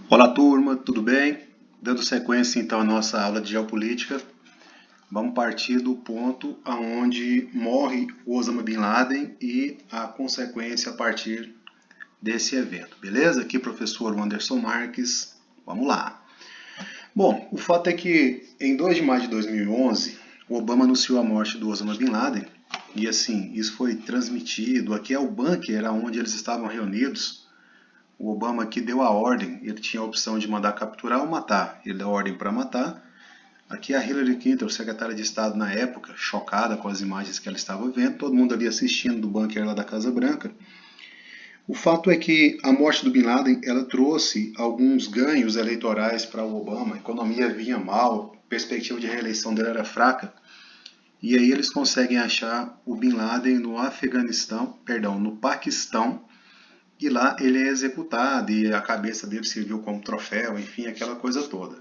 Olá turma, tudo bem? Dando sequência então à nossa aula de geopolítica, vamos partir do ponto aonde morre Osama Bin Laden e a consequência a partir desse evento, beleza? Aqui professor Anderson Marques, vamos lá. Bom, o fato é que em 2 de maio de 2011, o Obama anunciou a morte do Osama Bin Laden e assim, isso foi transmitido, aqui é o bunker onde eles estavam reunidos. O Obama aqui deu a ordem, ele tinha a opção de mandar capturar ou matar. Ele deu a ordem para matar. Aqui a Hillary Clinton, secretária de Estado na época, chocada com as imagens que ela estava vendo, todo mundo ali assistindo do bunker lá da Casa Branca. O fato é que a morte do Bin Laden ela trouxe alguns ganhos eleitorais para o Obama, a economia vinha mal, a perspectiva de reeleição dele era fraca, e aí eles conseguem achar o Bin Laden no no Paquistão, e lá ele é executado e a cabeça dele serviu como troféu, enfim, aquela coisa toda.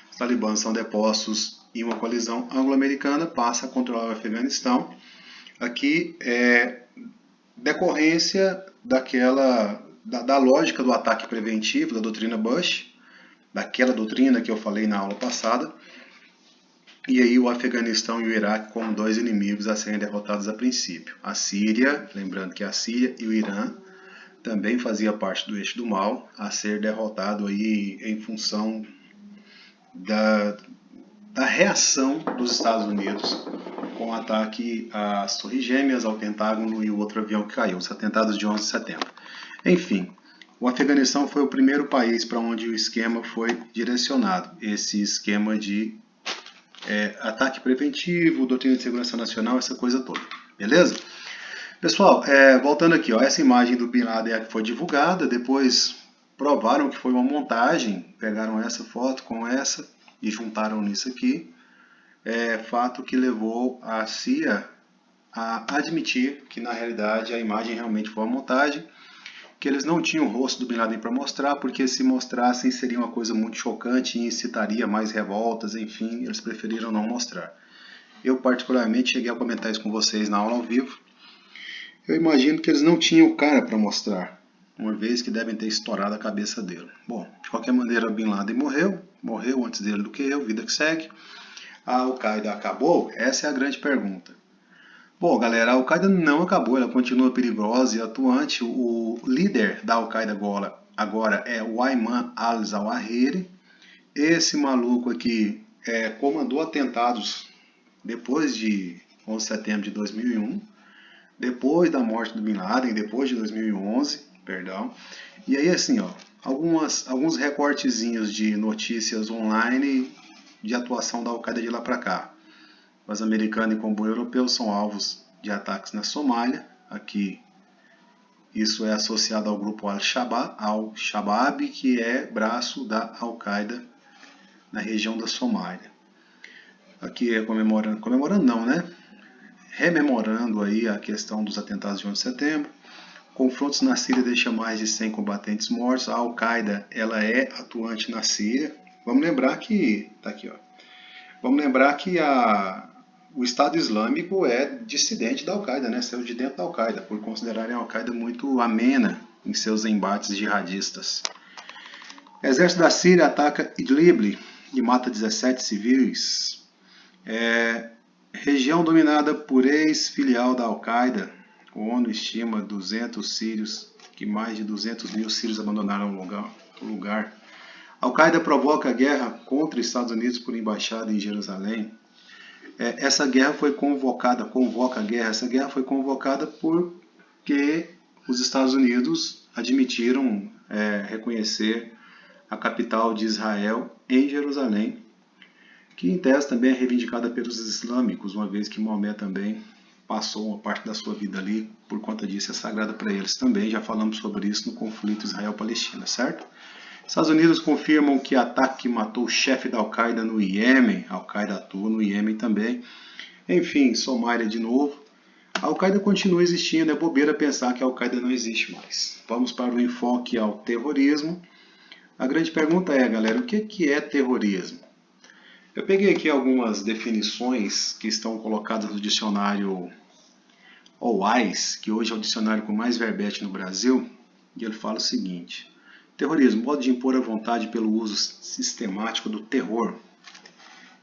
Os talibãs são depostos e uma coalizão anglo-americana passa a controlar o Afeganistão. Aqui é decorrência da lógica do ataque preventivo, da doutrina Bush, daquela doutrina que eu falei na aula passada. E aí o Afeganistão e o Iraque como dois inimigos a serem derrotados a princípio. A Síria, lembrando que a Síria e o Irã também fazia parte do eixo do mal, a ser derrotado aí em função da reação dos Estados Unidos com o ataque às Torres Gêmeas, ao Pentágono e o outro avião que caiu, os atentados de 11 de setembro. Enfim, o Afeganistão foi o primeiro país para onde o esquema foi direcionado, esse esquema de ataque preventivo, doutrina de segurança nacional, essa coisa toda, beleza? Pessoal, voltando aqui, ó, essa imagem do Bin Laden foi divulgada, depois provaram que foi uma montagem, pegaram essa foto com essa e juntaram nisso aqui. Fato que levou a CIA a admitir que na realidade a imagem realmente foi uma montagem, que eles não tinham o rosto do Bin Laden para mostrar, porque se mostrassem seria uma coisa muito chocante e incitaria mais revoltas, enfim, eles preferiram não mostrar. Eu particularmente cheguei a comentar isso com vocês na aula ao vivo. Eu imagino que eles não tinham o cara para mostrar, uma vez que devem ter estourado a cabeça dele. Bom, de qualquer maneira, Bin Laden morreu antes dele do que eu, vida que segue. A Al-Qaeda acabou? Essa é a grande pergunta. Bom, galera, a Al-Qaeda não acabou, ela continua perigosa e atuante. O líder da Al-Qaeda agora é o Ayman al-Zawahiri. Esse maluco aqui comandou atentados depois de 11 de setembro de 2001. Depois da morte do Bin Laden, depois de 2011, perdão. E aí assim, ó, alguns recortezinhos de notícias online de atuação da Al-Qaeda de lá para cá. Os americanos e comboio europeu são alvos de ataques na Somália. Aqui isso é associado ao grupo Al-Shabaab, que é braço da Al-Qaeda na região da Somália. Aqui é comemorando não, né? Rememorando aí a questão dos atentados de 11 de setembro. Confrontos na Síria deixam mais de 100 combatentes mortos. A Al-Qaeda ela é atuante na Síria. Vamos lembrar que tá aqui, ó. Vamos lembrar que o Estado Islâmico é dissidente da Al-Qaeda, né? Saiu de dentro da Al-Qaeda por considerarem a Al-Qaeda muito amena em seus embates jihadistas. O exército da Síria ataca Idlib e mata 17 civis. Região dominada por ex-filial da Al-Qaeda, a ONU estima 200 sírios, que mais de 200 mil sírios abandonaram o lugar. A Al-Qaeda provoca guerra contra os Estados Unidos por embaixada em Jerusalém. Essa guerra foi convocada porque os Estados Unidos admitiram reconhecer a capital de Israel em Jerusalém, que em tese também é reivindicada pelos islâmicos, uma vez que Maomé também passou uma parte da sua vida ali, por conta disso é sagrada para eles também, já falamos sobre isso no conflito Israel-Palestina, certo? Estados Unidos confirmam que ataque matou o chefe da Al-Qaeda no Iêmen, a Al-Qaeda atua no Iêmen também, enfim, Somália de novo. A Al-Qaeda continua existindo, é bobeira pensar que a Al-Qaeda não existe mais. Vamos para o enfoque ao terrorismo. A grande pergunta é, galera, o que é terrorismo? Eu peguei aqui algumas definições que estão colocadas no dicionário OWASP, que hoje é o dicionário com mais verbete no Brasil, e ele fala o seguinte: Terrorismo, modo de impor a vontade pelo uso sistemático do terror.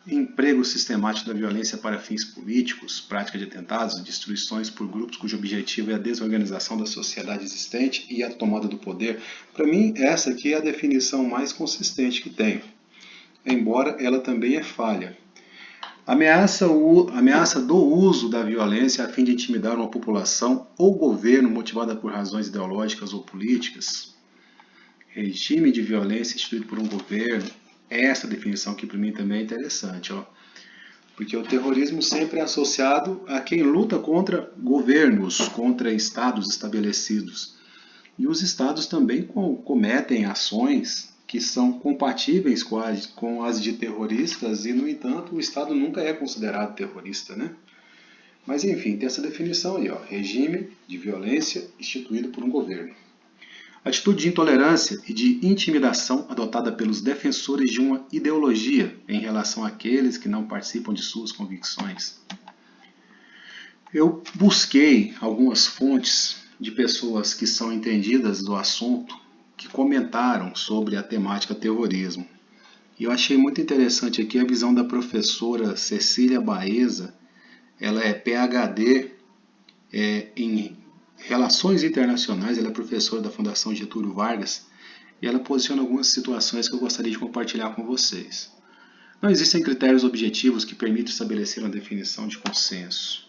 Emprego sistemático da violência para fins políticos, prática de atentados, destruições por grupos cujo objetivo é a desorganização da sociedade existente e a tomada do poder. Para mim, essa aqui é a definição mais consistente que tenho, embora ela também é falha. Ameaça do uso da violência a fim de intimidar uma população ou governo motivada por razões ideológicas ou políticas. Regime de violência instituído por um governo. Essa definição aqui para mim também é interessante, ó. Porque o terrorismo sempre é associado a quem luta contra governos, contra estados estabelecidos. E os estados também cometem ações que são compatíveis com as de terroristas e, no entanto, o estado nunca é considerado terrorista, né? Mas enfim, tem essa definição aí, ó, regime de violência instituído por um governo. Atitude de intolerância e de intimidação adotada pelos defensores de uma ideologia em relação àqueles que não participam de suas convicções. Eu busquei algumas fontes de pessoas que são entendidas do assunto que comentaram sobre a temática terrorismo. E eu achei muito interessante aqui a visão da professora Cecília Baeza. Ela é PhD em Relações Internacionais, ela é professora da Fundação Getúlio Vargas e ela posiciona algumas situações que eu gostaria de compartilhar com vocês. Não existem critérios objetivos que permitam estabelecer uma definição de consenso.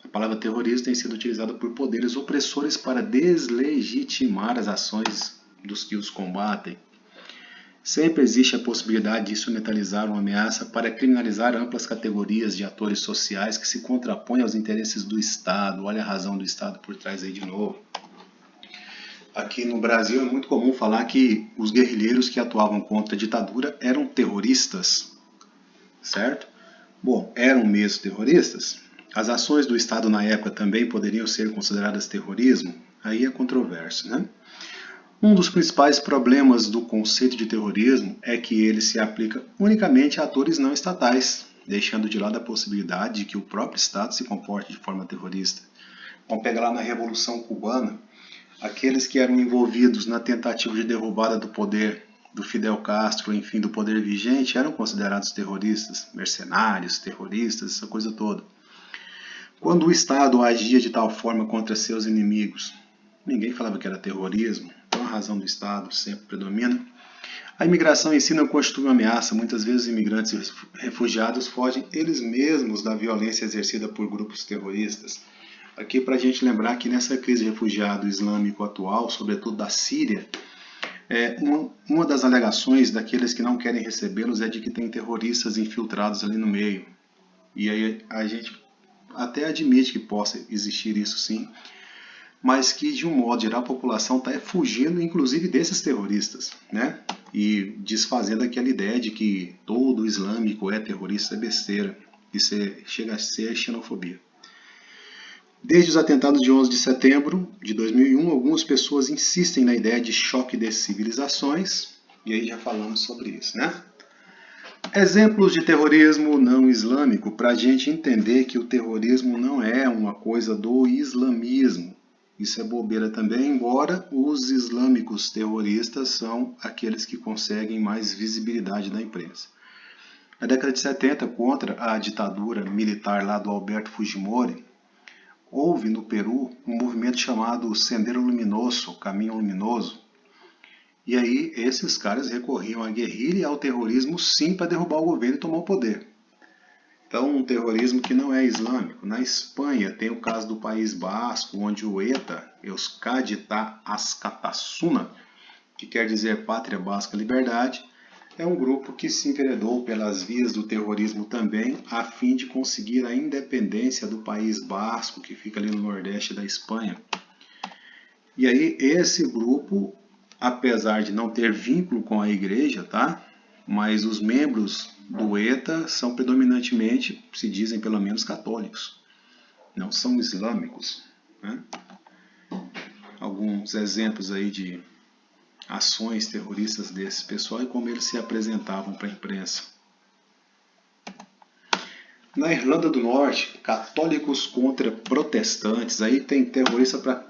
A palavra terrorismo tem sido utilizada por poderes opressores para deslegitimar as ações dos que os combatem. Sempre existe a possibilidade de instrumentalizar uma ameaça para criminalizar amplas categorias de atores sociais que se contrapõem aos interesses do Estado. Olha a razão do Estado por trás aí de novo. Aqui no Brasil é muito comum falar que os guerrilheiros que atuavam contra a ditadura eram terroristas, certo? Bom, eram mesmo terroristas? As ações do Estado na época também poderiam ser consideradas terrorismo? Aí é controverso, né? Um dos principais problemas do conceito de terrorismo é que ele se aplica unicamente a atores não estatais, deixando de lado a possibilidade de que o próprio Estado se comporte de forma terrorista. Vamos pegar lá na Revolução Cubana, aqueles que eram envolvidos na tentativa de derrubada do poder do Fidel Castro, enfim, do poder vigente, eram considerados terroristas, mercenários, terroristas, essa coisa toda. Quando o Estado agia de tal forma contra seus inimigos, ninguém falava que era terrorismo. Então a razão do Estado sempre predomina. A imigração em si não constitui uma ameaça. Muitas vezes os imigrantes e refugiados fogem eles mesmos da violência exercida por grupos terroristas. Aqui para a gente lembrar que nessa crise de refugiado islâmico atual, sobretudo da Síria, uma das alegações daqueles que não querem recebê-los é de que tem terroristas infiltrados ali no meio. E aí a gente até admite que possa existir isso sim, mas que de um modo geral a população está fugindo inclusive desses terroristas, né? E desfazendo aquela ideia de que todo islâmico é terrorista é besteira, isso chega a ser xenofobia. Desde os atentados de 11 de setembro de 2001, algumas pessoas insistem na ideia de choque de civilizações, e aí já falamos sobre isso, né? Exemplos de terrorismo não islâmico, para a gente entender que o terrorismo não é uma coisa do islamismo. Isso é bobeira também, embora os islâmicos terroristas são aqueles que conseguem mais visibilidade na imprensa. Na década de 70, contra a ditadura militar lá do Alberto Fujimori, houve no Peru um movimento chamado Sendero Luminoso, Caminho Luminoso. E aí esses caras recorriam à guerrilha e ao terrorismo sim para derrubar o governo e tomar o poder. Então, um terrorismo que não é islâmico. Na Espanha tem o caso do País Basco, onde o ETA, Euskadi Askatasuna, que quer dizer Pátria Basca Liberdade, é um grupo que se enveredou pelas vias do terrorismo também, a fim de conseguir a independência do País Basco, que fica ali no nordeste da Espanha. E aí esse grupo, apesar de não ter vínculo com a igreja, tá? Mas os membros do ETA são predominantemente, se dizem pelo menos, católicos. Não são islâmicos, né? Alguns exemplos aí de ações terroristas desse pessoal e como eles se apresentavam para a imprensa. Na Irlanda do Norte, católicos contra protestantes. Aí tem terrorista para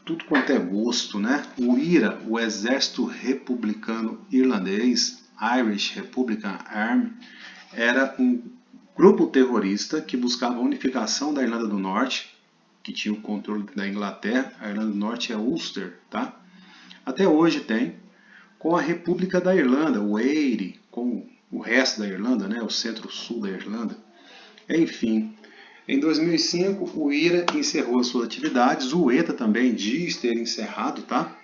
tudo quanto é gosto, né? O IRA, o Exército Republicano Irlandês, Irish Republican Army, era um grupo terrorista que buscava a unificação da Irlanda do Norte, que tinha o controle da Inglaterra. A Irlanda do Norte é Ulster, tá? Até hoje tem, com a República da Irlanda, o Eire, com o resto da Irlanda, né? O centro-sul da Irlanda. Enfim, em 2005 o IRA encerrou as suas atividades, o ETA também diz ter encerrado, tá?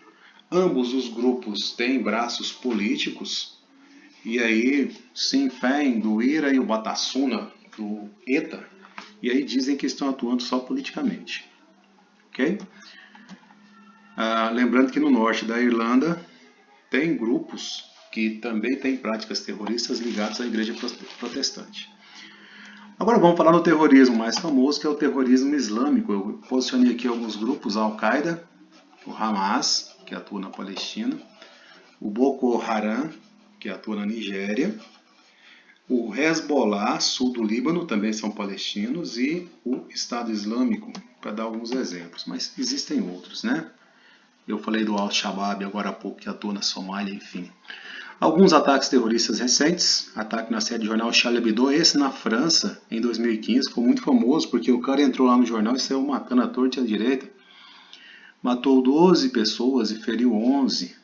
Ambos os grupos têm braços políticos, e aí Sinn Féin do IRA e o Batasuna do ETA, e aí dizem que estão atuando só politicamente. Ok? Lembrando que no norte da Irlanda tem grupos que também têm práticas terroristas ligadas à igreja protestante. Agora vamos falar do terrorismo mais famoso, que é o terrorismo islâmico. Eu posicionei aqui alguns grupos: a Al-Qaeda, o Hamas, que atua na Palestina, o Boko Haram, que atua na Nigéria, o Hezbollah, sul do Líbano, também são palestinos, e o Estado Islâmico, para dar alguns exemplos, mas existem outros, né? Eu falei do Al-Shabaab agora há pouco, que atua na Somália, enfim. Alguns ataques terroristas recentes: ataque na sede do jornal Charlie Hebdo, esse na França, em 2015, ficou muito famoso, porque o cara entrou lá no jornal e saiu matando a torta e a direita. Matou 12 pessoas e feriu 11.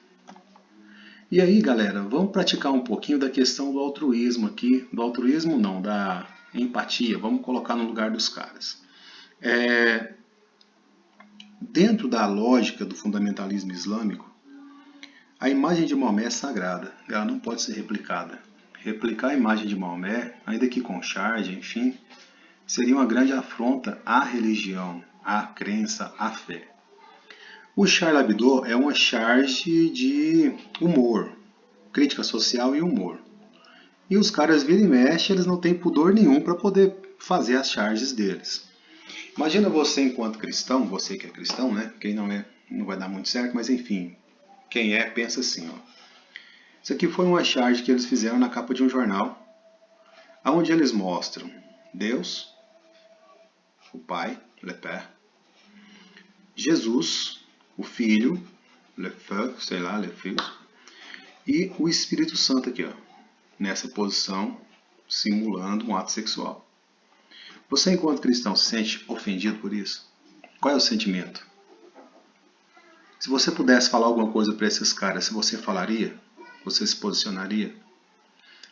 E aí, galera, vamos praticar um pouquinho da questão do altruísmo aqui. Do altruísmo não, da empatia. Vamos colocar no lugar dos caras. Dentro da lógica do fundamentalismo islâmico, a imagem de Maomé é sagrada, ela não pode ser replicada. Replicar a imagem de Maomé, ainda que com charge, enfim, seria uma grande afronta à religião, à crença, à fé. O Charlie Hebdo é uma charge de humor, crítica social e humor. E os caras vira e mexe, eles não têm pudor nenhum para poder fazer as charges deles. Imagina você enquanto cristão, você que é cristão, né? Quem não é, não vai dar muito certo, mas enfim, quem é, pensa assim, ó. Isso aqui foi uma charge que eles fizeram na capa de um jornal, onde eles mostram Deus, o Pai, Le Père, Jesus, o Filho, Le Fils, sei lá, Le Fils, e o Espírito Santo aqui, ó, nessa posição, simulando um ato sexual. Você, enquanto cristão, se sente ofendido por isso? Qual é o sentimento? Se você pudesse falar alguma coisa para esses caras, você falaria? Você se posicionaria?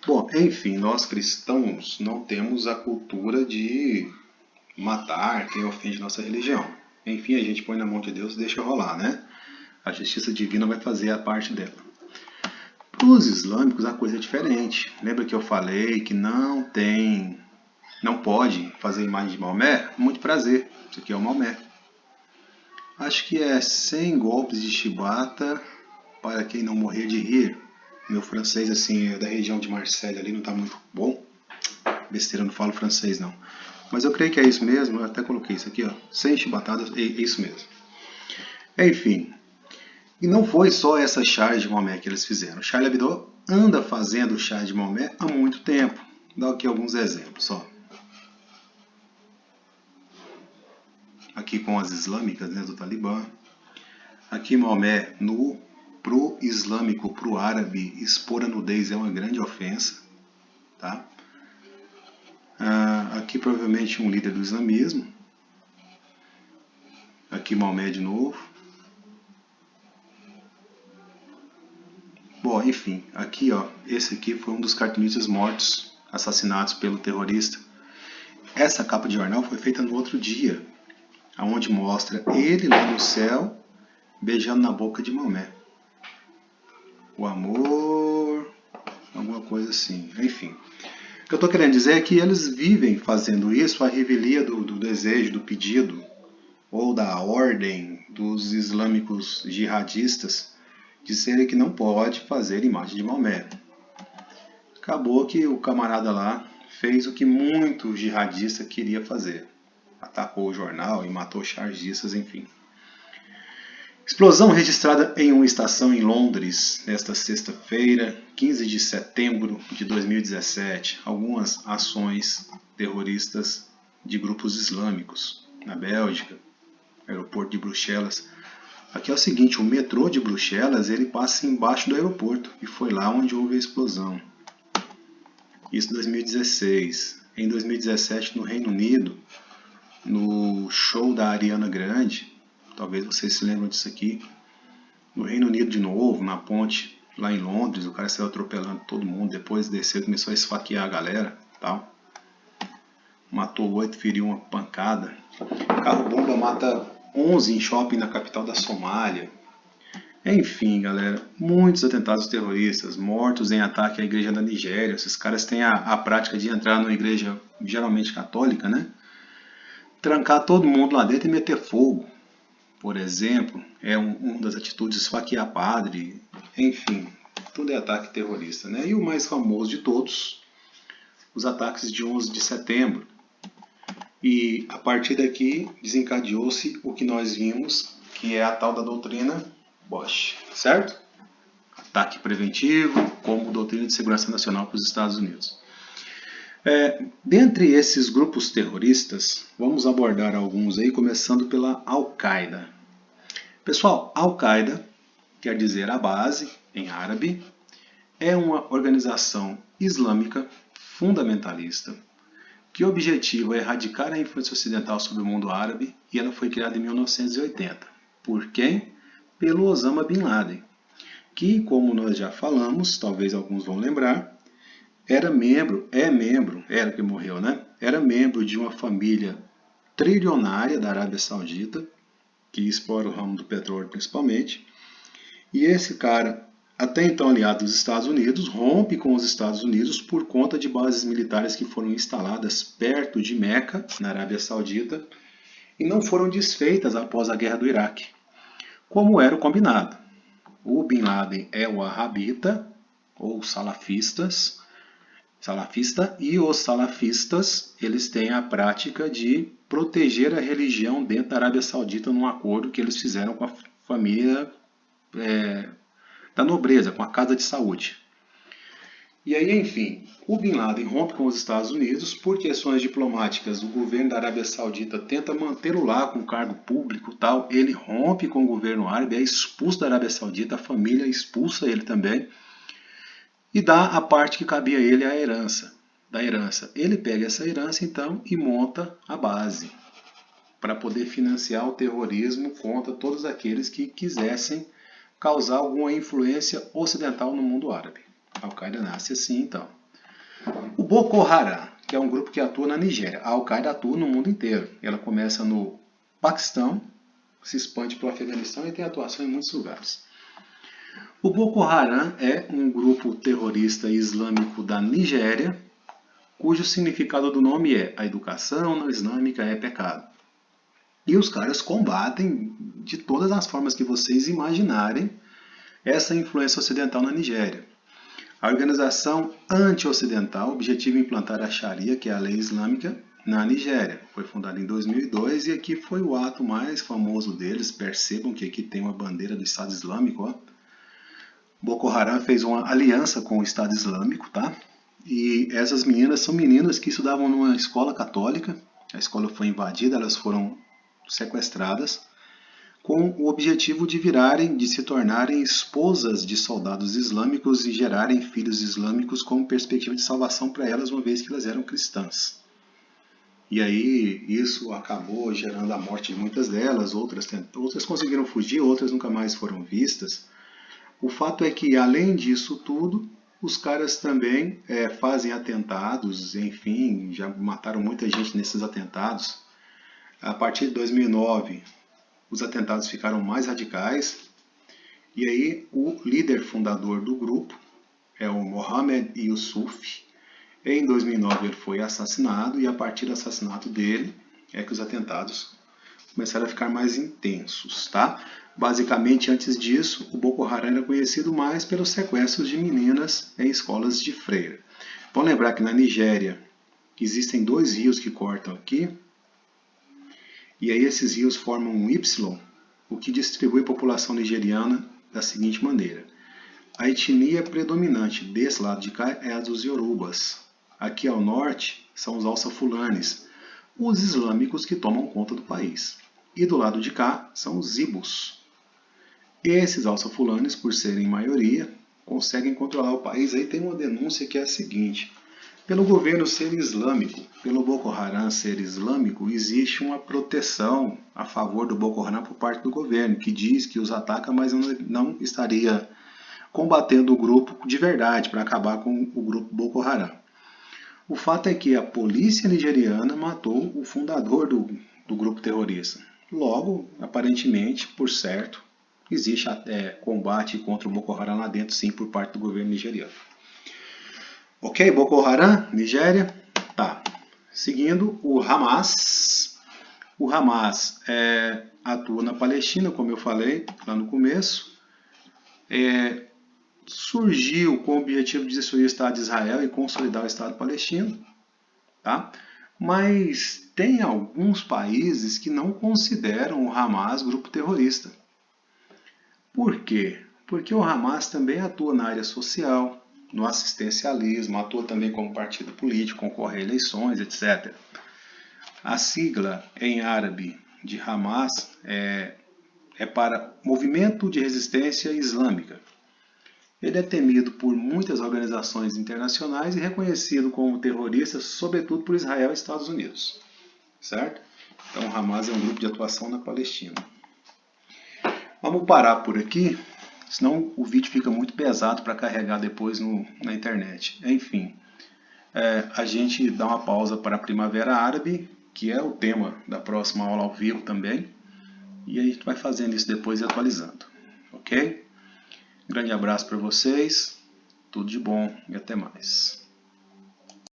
Bom, enfim, nós cristãos não temos a cultura de matar quem ofende nossa religião. Enfim, a gente põe na mão de Deus e deixa rolar, né? A justiça divina vai fazer a parte dela. Para os islâmicos a coisa é diferente. Lembra que eu falei que não pode fazer imagem de Maomé? Muito prazer, isso aqui é o Maomé. Acho que é 100 golpes de chibata para quem não morrer de rir. Meu francês assim é da região de Marselha ali, não está muito bom. Besteira, não falo francês não. Mas eu creio que é isso mesmo, eu até coloquei isso aqui, ó. 100 chibatadas, é isso mesmo. Enfim, e não foi só essa charge de Maomé que eles fizeram. Charlie Hebdo anda fazendo charge de Maomé há muito tempo. Vou dar aqui alguns exemplos, ó. Aqui com as islâmicas, né, do Talibã. Aqui Maomé nu, pro islâmico, pro árabe, expor a nudez é uma grande ofensa, tá? Aqui provavelmente um líder do islamismo. Aqui Maomé de novo. Bom, enfim, aqui ó, esse aqui foi um dos cartunistas mortos, assassinados pelo terrorista. Essa capa de jornal foi feita no outro dia, onde mostra ele lá no céu, beijando na boca de Maomé. O amor, alguma coisa assim, enfim. O que eu estou querendo dizer é que eles vivem fazendo isso, a revelia do desejo, do pedido, ou da ordem dos islâmicos jihadistas, disserem que não pode fazer imagem de Maomé. Acabou que o camarada lá fez o que muito jihadista queria fazer. Atacou o jornal e matou chargistas, enfim. Explosão registrada em uma estação em Londres nesta sexta-feira, 15 de setembro de 2017. Algumas ações terroristas de grupos islâmicos. Na Bélgica, aeroporto de Bruxelas, Aqui é o seguinte, o metrô de Bruxelas ele passa embaixo do aeroporto e foi lá onde houve a explosão. Isso em 2016. Em 2017, no Reino Unido, no show da Ariana Grande, talvez vocês se lembrem disso aqui, no Reino Unido de novo, na ponte lá em Londres, o cara saiu atropelando todo mundo, depois desceu e começou a esfaquear a galera, tal. Matou 8, feriu uma pancada. Carro-bomba mata 11 em shopping na capital da Somália. Enfim, galera, muitos atentados terroristas, mortos em ataque à igreja da Nigéria. Esses caras têm a prática de entrar numa igreja geralmente católica, né? Trancar todo mundo lá dentro e meter fogo, por exemplo, é uma das atitudes, esfaquear padre, enfim, tudo é ataque terrorista, né? E o mais famoso de todos, os ataques de 11 de setembro. E a partir daqui desencadeou-se o que nós vimos, que é a tal da doutrina Bush, certo? Ataque preventivo como doutrina de segurança nacional para os Estados Unidos. Dentre esses grupos terroristas, vamos abordar alguns aí, começando pela Al-Qaeda. Pessoal, Al-Qaeda quer dizer a base em árabe, é uma organização islâmica fundamentalista que o objetivo é erradicar a influência ocidental sobre o mundo árabe e ela foi criada em 1980. Por quem? Pelo Osama Bin Laden, que, como nós já falamos, talvez alguns vão lembrar, era que morreu, né? Era membro de uma família trilionária da Arábia Saudita, que explora o ramo do petróleo principalmente, e esse cara, até então aliado dos Estados Unidos, rompe com os Estados Unidos por conta de bases militares que foram instaladas perto de Meca, na Arábia Saudita, e não foram desfeitas após a guerra do Iraque, como era o combinado. O Bin Laden é o wahhabita, ou salafista, e os salafistas eles têm a prática de proteger a religião dentro da Arábia Saudita num acordo que eles fizeram com a família da nobreza, com a Casa de Saúde. E aí, enfim, o Bin Laden rompe com os Estados Unidos por questões diplomáticas. O governo da Arábia Saudita tenta mantê-lo lá com cargo público, tal. Ele rompe com o governo árabe, é expulso da Arábia Saudita, a família expulsa ele também e dá a parte que cabia a ele da herança. Ele pega essa herança então e monta a base para poder financiar o terrorismo contra todos aqueles que quisessem causar alguma influência ocidental no mundo árabe. A Al-Qaeda nasce assim, então. O Boko Haram, que é um grupo que atua na Nigéria. A Al-Qaeda atua no mundo inteiro. Ela começa no Paquistão, se expande para o Afeganistão e tem atuação em muitos lugares. O Boko Haram é um grupo terrorista islâmico da Nigéria, cujo significado do nome é a educação não islâmica é pecado. E os caras combatem de todas as formas que vocês imaginarem essa influência ocidental na Nigéria. A organização anti-ocidental objetiva implantar a Sharia, que é a lei islâmica, na Nigéria. Foi fundada em 2002 e aqui foi o ato mais famoso deles. Percebam que aqui tem uma bandeira do Estado Islâmico. Ó. Boko Haram fez uma aliança com o Estado Islâmico, tá? E essas meninas são meninas que estudavam numa escola católica. A escola foi invadida, elas foram sequestradas, com o objetivo de se tornarem esposas de soldados islâmicos e gerarem filhos islâmicos com perspectiva de salvação para elas, uma vez que elas eram cristãs. E aí isso acabou gerando a morte de muitas delas, outras conseguiram fugir, outras nunca mais foram vistas. O fato é que, além disso tudo, os caras também fazem atentados, enfim, já mataram muita gente nesses atentados. A partir de 2009, os atentados ficaram mais radicais, e aí o líder fundador do grupo é o Mohamed Yusuf. Em 2009 ele foi assassinado, e a partir do assassinato dele é que os atentados começaram a ficar mais intensos, tá? Basicamente, antes disso, o Boko Haram era conhecido mais pelos sequestros de meninas em escolas de freira. Vamos lembrar que na Nigéria existem 2 rios que cortam aqui, e aí esses rios formam um Y, o que distribui a população nigeriana da seguinte maneira. A etnia predominante desse lado de cá é a dos Yorubas. Aqui ao norte são os Alça-Fulanes, os islâmicos que tomam conta do país. E do lado de cá são os Ibos. Esses alçafulanes, por serem maioria, conseguem controlar o país. Aí tem uma denúncia que é a seguinte: pelo governo ser islâmico, pelo Boko Haram ser islâmico, existe uma proteção a favor do Boko Haram por parte do governo, que diz que os ataca, mas não estaria combatendo o grupo de verdade para acabar com o grupo Boko Haram. O fato é que a polícia nigeriana matou o fundador do grupo terrorista. Logo, aparentemente, por certo, existe até combate contra o Boko Haram lá dentro, sim, por parte do governo nigeriano. Ok, Boko Haram, Nigéria. Tá. Seguindo, o Hamas. O Hamas atua na Palestina, como eu falei lá no começo. Surgiu com o objetivo de destruir o Estado de Israel e consolidar o Estado palestino. Tá? Mas tem alguns países que não consideram o Hamas grupo terrorista. Por quê? Porque o Hamas também atua na área social, no assistencialismo, atua também como partido político, concorre a eleições, etc. A sigla em árabe de Hamas é para Movimento de Resistência Islâmica. Ele é temido por muitas organizações internacionais e reconhecido como terrorista, sobretudo por Israel e Estados Unidos. Certo? Então, o Hamas é um grupo de atuação na Palestina. Vamos parar por aqui, senão o vídeo fica muito pesado para carregar depois na internet. Enfim, a gente dá uma pausa para a Primavera Árabe, que é o tema da próxima aula ao vivo também, e a gente vai fazendo isso depois e atualizando. Ok? Grande abraço para vocês, tudo de bom e até mais.